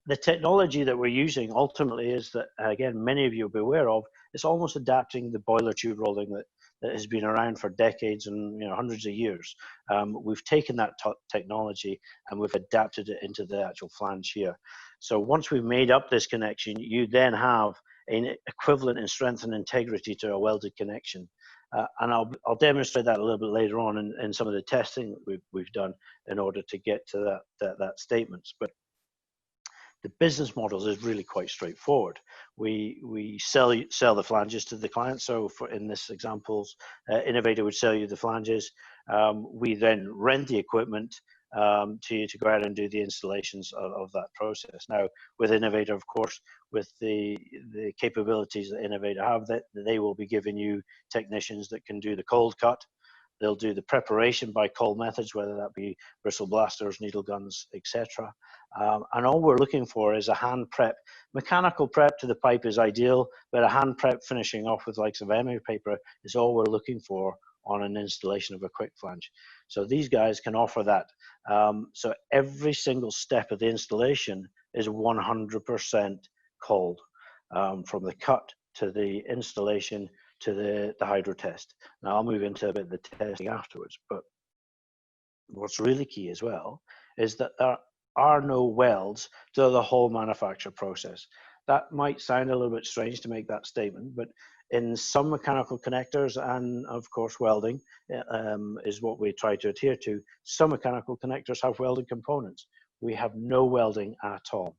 the technology that we're using ultimately is that, again, many of you will be aware of, it's almost adapting the boiler tube rolling that has been around for decades and hundreds of years. We've taken that technology and we've adapted it into the actual flange here. So once we've made up this connection, you then have an equivalent in strength and integrity to a welded connection. And I'll demonstrate that a little bit later on in some of the testing that we've done in order to get to that statements. But the business model is really quite straightforward. We sell the flanges to the client. So in this examples, Innovator would sell you the flanges. We then rent the equipment to go out and do the installations of that process. Now, with Innovator, of course, with the capabilities that Innovator have, that they will be giving you technicians that can do the cold cut. They'll do the preparation by cold methods, whether that be bristle blasters, needle guns, etc. And all we're looking for is a hand prep. Mechanical prep to the pipe is ideal, but a hand prep finishing off with likes of emery paper is all we're looking for on an installation of a Quickflange. So these guys can offer that. So every single step of the installation is 100% cold, from the cut to the installation to the hydro test. Now I'll move into a bit of the testing afterwards, but what's really key as well is that there are no welds to the whole manufacture process. That might sound a little bit strange to make that statement, but in some mechanical connectors, and of course welding is what we try to adhere to, some mechanical connectors have welded components. We have no welding at all.